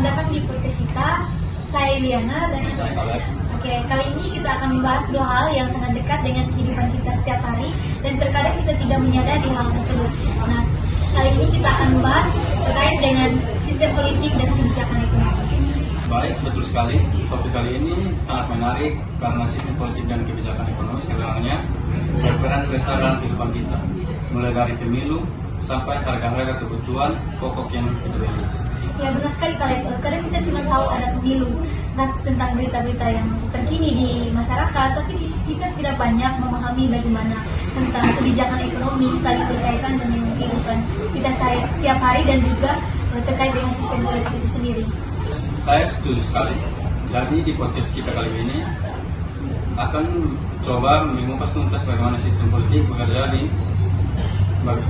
Selamat datang di podcast kita. Saya Liana dan Saya Kaleb. Oke, kali ini kita akan membahas dua hal yang sangat dekat dengan kehidupan kita setiap hari dan terkadang kita tidak menyadari hal tersebut. Nah, kali ini kita akan membahas terkait dengan sistem politik dan kebijakan ekonomi. Baik, betul sekali. Topik kali ini sangat menarik karena sistem politik dan kebijakan ekonomi sebenarnya berperan besar dalam kehidupan kita, mulai dari pemilu sampai harga-harga kebutuhan pokok yang kita beli. Ya benar sekali kalian. Kadang kita cuma tahu ada pemilu tentang berita-berita yang terkini di masyarakat, tapi kita tidak banyak memahami bagaimana tentang kebijakan ekonomi saling berkaitan dengan kehidupan kita setiap hari dan juga terkait dengan sistem politik itu sendiri. Saya setuju sekali. Jadi di podcast kita kali ini akan coba mengupas tuntas bagaimana sistem politik bekerja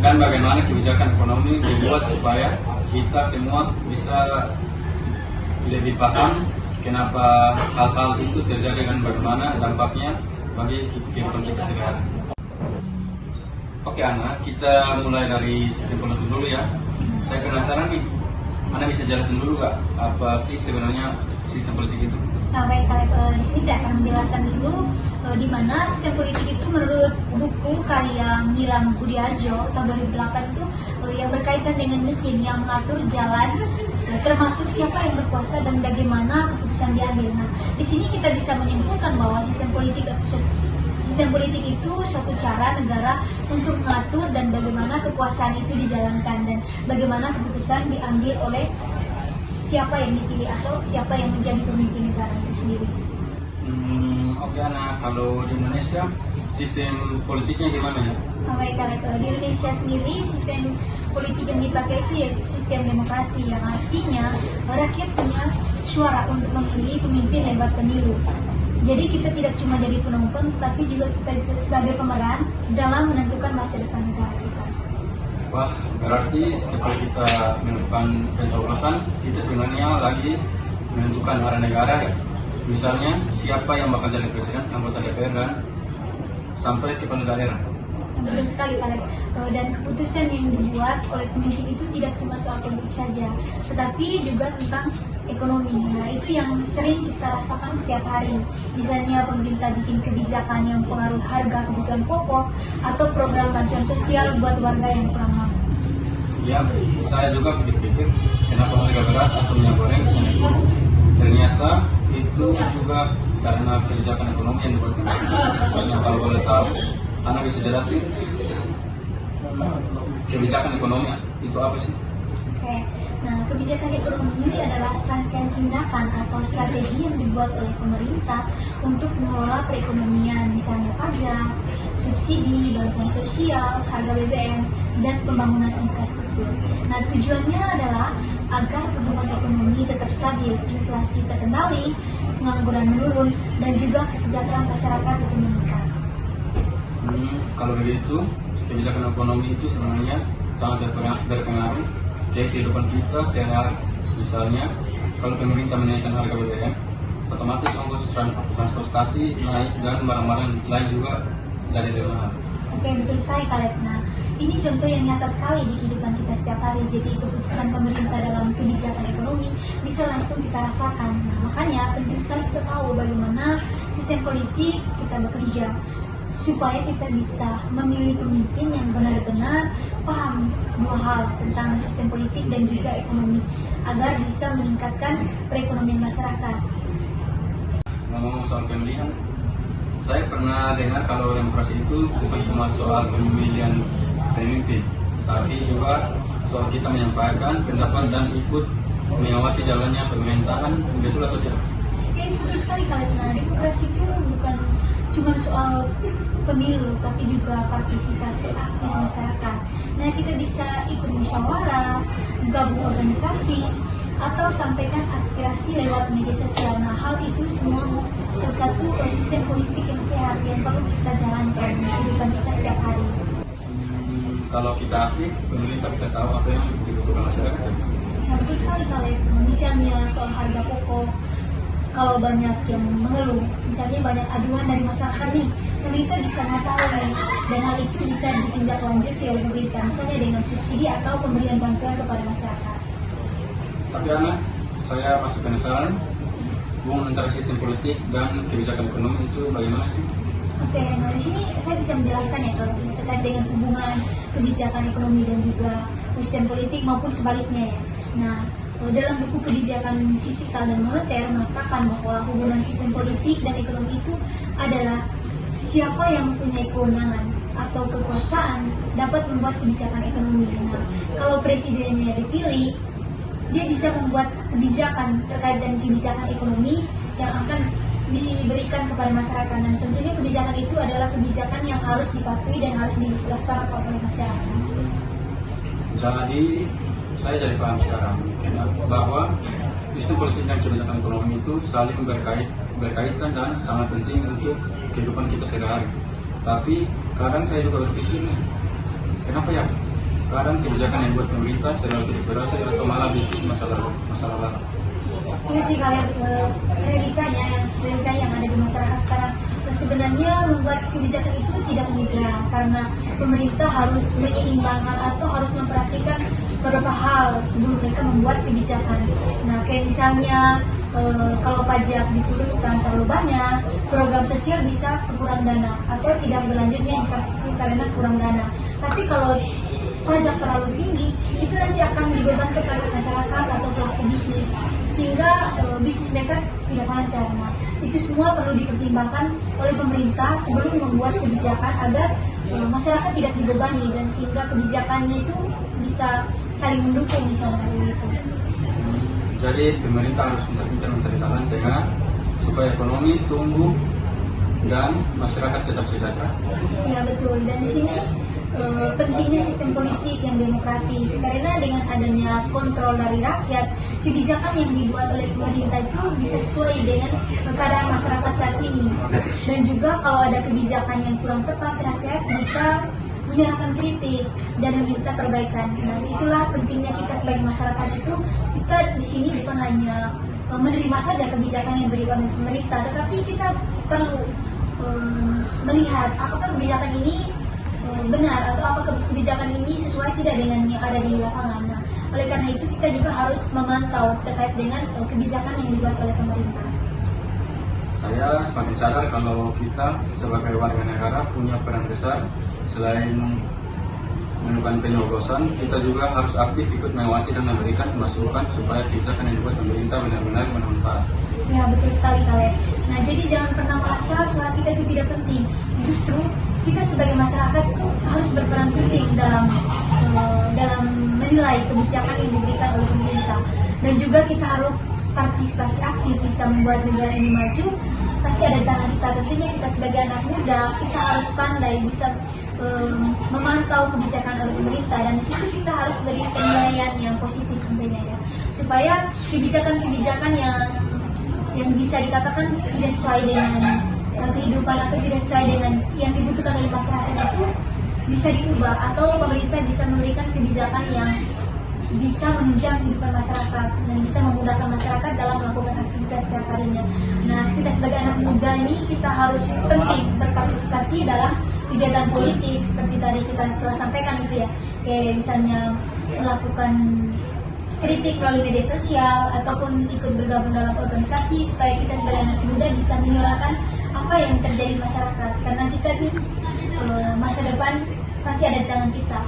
dan bagaimana kebijakan ekonomi dibuat supaya kita semua bisa lebih paham kenapa hal-hal itu terjadi dan bagaimana dampaknya bagi kehidupan kita sehari-hari. Oke Ana, kita mulai dari sistem politik dulu ya. Saya penasaran nih, Ana bisa jelasin dulu gak apa sih sebenarnya sistem politik itu? Nah baik, di sini saya akan menjelaskan dulu di mana sistem politik itu menurut buku karya Miram Budiarjo tahun 2008 itu yang berkaitan dengan mesin yang mengatur jalan termasuk siapa yang berkuasa dan bagaimana keputusan diambil. Nah di sini kita bisa menyimpulkan bahwa sistem politik itu suatu cara negara untuk mengatur dan bagaimana kekuasaan itu dijalankan dan bagaimana keputusan diambil oleh siapa yang dipilih atau siapa yang menjadi pemimpin negara itu sendiri. Oke Ana, kalau di Indonesia sistem politiknya gimana ya? Baik, kalau di Indonesia sendiri sistem politik yang dipakai itu yaitu sistem demokrasi yang artinya rakyat punya suara untuk memilih pemimpin lewat pemilu. Jadi kita tidak cuma jadi penonton, tetapi juga kita sebagai pemeran dalam menentukan masa depan negara kita. Wah, berarti setiap kali kita menentukan pencoblosan, itu sebenarnya lagi menentukan arah negara ya. Misalnya siapa yang bakal jadi presiden, anggota DPR dan sampai kepala daerah. Betul sekali kalian. Dan keputusan yang dibuat oleh pemimpin itu tidak cuma soal politik saja, tetapi juga tentang ekonomi. Nah itu yang sering kita rasakan setiap hari. Misalnya pemerintah bikin kebijakan yang pengaruh harga kebutuhan pokok atau program bantuan sosial buat warga yang kurang mampu. Ya, saya juga pikir-pikir kenapa harga beras atau minyak goreng bisa naik turun. Ternyata itu juga karena kebijakan ekonomi yang dibuat. Kalau boleh tahu, Anda bisa jelasin kebijakan ekonomi itu apa sih? Oke, nah kebijakan ekonomi ini adalah serangkaian tindakan atau strategi yang dibuat oleh pemerintah untuk mengelola perekonomian, misalnya pajak, subsidi, bantuan sosial, harga BBM, dan pembangunan infrastruktur. Nah tujuannya adalah agar pertumbuhan ekonomi tetap stabil, inflasi terkendali, pengangguran menurun, dan juga kesejahteraan masyarakat itu meningkat. Kalau begitu, kebijakan ekonomi itu sebenarnya sangat berpengaruh ke kehidupan kita sehari-hari. Misalnya, kalau pemerintah menaikkan harga BBM, otomatis ongkos transportasi naik dan barang-barang lain juga jadi lebih mahal. Oke, betul sekali kalian. Nah, ini contoh yang nyata sekali di kehidupan kita setiap hari. Jadi keputusan pemerintah dalam kebijakan ekonomi bisa langsung kita rasakan. Nah, makanya penting sekali kita tahu bagaimana sistem politik kita bekerja supaya kita bisa memilih pemimpin yang benar-benar paham dua hal tentang sistem politik dan juga ekonomi agar bisa meningkatkan perekonomian masyarakat. Ngomong soal pemilihan, saya pernah dengar kalau demokrasi itu bukan cuma soal pemilihan pemimpin, tapi juga soal kita menyampaikan pendapat dan ikut mengawasi jalannya pemerintahan, betul atau tidak? Ya, itu betul sekali kalian. Nah, demokrasi itu bukan cuma soal pemilu, tapi juga partisipasi aktif masyarakat. Nah, kita bisa ikut musyawarah, gabung organisasi, atau sampaikan aspirasi lewat media sosial. Nah, hal itu semua salah satu sistem politik yang sehat yang perlu kita jalankan di kehidupan kita setiap hari. Kalau kita aktif, pemerintah bisa tahu apa yang dibutuhkan masyarakat. Nah, betul sekali kalian. Misalnya soal harga pokok, kalau banyak yang mengeluh, misalnya banyak aduan dari masyarakat nih, pemerintah bisa mengetahui dan hal itu bisa ditindaklanjuti oleh pemerintah, misalnya dengan subsidi atau pemberian bantuan kepada masyarakat. Tapi Ana, saya masih penasaran hubungan antara sistem politik dan kebijakan ekonomi itu bagaimana sih? Oke, nah di sini saya bisa menjelaskan ya kalau terkait dengan hubungan kebijakan ekonomi dan juga sistem politik maupun sebaliknya ya. Nah, dalam buku kebijakan fiskal dan moneter mengatakan bahwa hubungan sistem politik dan ekonomi itu adalah siapa yang mempunyai kewenangan atau kekuasaan dapat membuat kebijakan ekonomi. Nah, kalau presidennya dipilih, dia bisa membuat kebijakan terkait dengan kebijakan ekonomi yang akan diberikan kepada masyarakat, dan tentunya kebijakan itu adalah kebijakan yang harus dipatuhi dan harus dilaksanakan oleh masyarakat. Jadi saya jadi paham sekarang bahwa sistem politik dan kebijakan ekonomi itu saling berkaitan dan sangat penting untuk kehidupan kita sehari-hari. Tapi kadang saya juga berpikir, kenapa ya kadang kebijakan yang buat pemerintah selalu tidak berhasil atau malah bikin masalah baru. Ini sih kalian realita yang ada di masyarakat sekarang. Sebenarnya membuat kebijakan itu tidak mudah karena pemerintah harus menyeimbangkan atau harus memperhatikan beberapa hal sebelum mereka membuat kebijakan. Nah, kayak misalnya kalau pajak diturunkan terlalu banyak, program sosial bisa kekurangan dana atau tidak berlanjutnya infrastruktur karena kurang dana. Tapi kalau pajak terlalu tinggi, itu nanti akan dibebankan kepada masyarakat atau pelaku bisnis, sehingga bisnis mereka tidak lancar. Nah, itu semua perlu dipertimbangkan oleh pemerintah sebelum membuat kebijakan agar masyarakat tidak dibebani dan sehingga kebijakannya itu bisa saling mendukung misalnya gitu. Jadi pemerintah harus pintar-pintar mencari jalan tengah supaya ekonomi tumbuh dan masyarakat tetap sejahtera. Iya betul, dan di sini pentingnya sistem politik yang demokratis karena dengan adanya kontrol dari rakyat, kebijakan yang dibuat oleh pemerintah itu bisa sesuai dengan keadaan masyarakat saat ini. Dan juga kalau ada kebijakan yang kurang tepat, rakyat bisa menyuarakan kritik dan meminta perbaikan. Nah, itulah pentingnya kita sebagai masyarakat itu, kita di sini bukan hanya menerima saja kebijakan yang diberikan oleh pemerintah, tetapi kita perlu melihat apakah kebijakan ini benar atau apakah kebijakan ini sesuai tidak dengan yang ada di lapangan. Nah, oleh karena itu kita juga harus memantau terkait dengan kebijakan yang dibuat oleh pemerintah. Saya semakin sadar kalau kita sebagai warga negara punya peran besar. Selain menemukan penyoblosan, kita juga harus aktif ikut mengawasi dan memberikan masukan supaya kebijakan yang dibuat pemerintah benar-benar bermanfaat. Ya betul sekali kalian. Nah, jadi jangan pernah merasa suara kita itu tidak penting. Justru kita sebagai masyarakat itu harus berperan penting dalam menilai kebijakan yang diberikan oleh pemerintah. Dan juga kita harus partisipasi aktif bisa membuat negara ini maju. Pasti ada di tangan kita. Tentunya kita sebagai anak muda kita harus pandai bisa memantau kebijakan oleh pemerintah, dan di situ kita harus beri penilaian yang positif tentunya ya, supaya kebijakan-kebijakan yang bisa dikatakan tidak sesuai dengan kehidupan atau tidak sesuai dengan yang dibutuhkan oleh masyarakat itu bisa diubah, atau pemerintah bisa memberikan kebijakan yang bisa menunjang kehidupan masyarakat dan bisa memudahkan masyarakat dalam melakukan aktivitas setiap harinya. Nah, kita sebagai anak muda ini kita harus penting berpartisipasi dalam kegiatan politik seperti tadi kita telah sampaikan itu ya, kayak misalnya melakukan kritik melalui media sosial ataupun ikut bergabung dalam organisasi supaya kita sebagai anak muda bisa menyuarakan apa yang terjadi di masyarakat, karena kita ini masa depan pasti ada di tangan kita.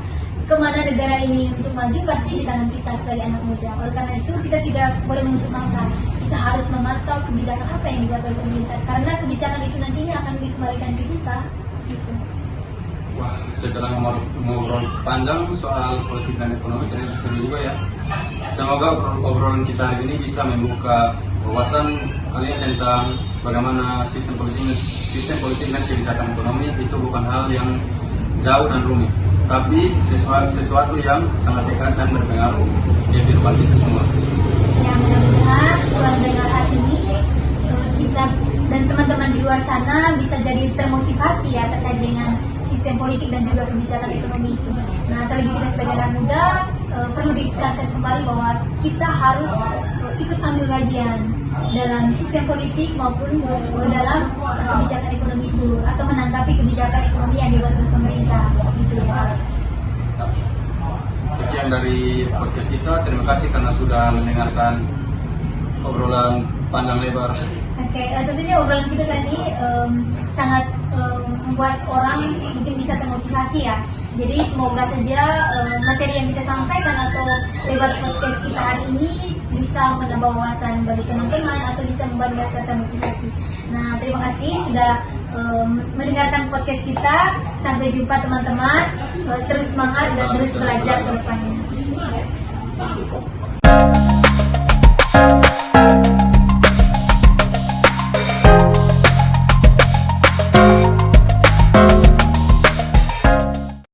Kemana negara ini untuk maju pasti di tangan kita sebagai anak muda. Oleh karena itu kita tidak boleh menutup mata. Kita harus memantau kebijakan apa yang dibuat oleh pemerintah, karena kebijakan itu nantinya akan dikembalikan ke kita. Gitu. Wah, setelah ngobrol panjang soal politik dan ekonomi ternyata seru juga ya. Semoga obrolan kita hari ini bisa membuka wawasan kalian tentang bagaimana sistem politik dan kebijakan ekonomi itu bukan hal yang jauh dan rumit, tapi sesuatu yang sangat dekat dan berpengaruh di kehidupan kita semua. Ya, mudah-mudahan setelah mendengar hari ini kita dan teman-teman di luar sana bisa jadi termotivasi ya terkait dengan sistem politik dan juga kebijakan ekonomi itu. Nah, terlebih kita sebagai anak muda perlu ditekankan kembali bahwa kita harus ikut ambil bagian dalam sistem politik maupun dalam kebijakan ekonomi itu, atau menanggapi kebijakan ekonomi yang dibuat oleh pemerintah gitu ya. Sekian dari podcast kita, terima kasih karena sudah mendengarkan obrolan panjang lebar. Oke, tentunya obrolan kita saat ini sangat membuat orang mungkin bisa termotivasi ya. Jadi semoga saja materi yang kita sampaikan atau lebar podcast kita hari ini bisa menambah wawasan bagi teman-teman atau bisa membuat mereka termotivasi. Nah, terima kasih sudah mendengarkan podcast kita. Sampai jumpa teman-teman. Terus semangat dan terus belajar ke depannya.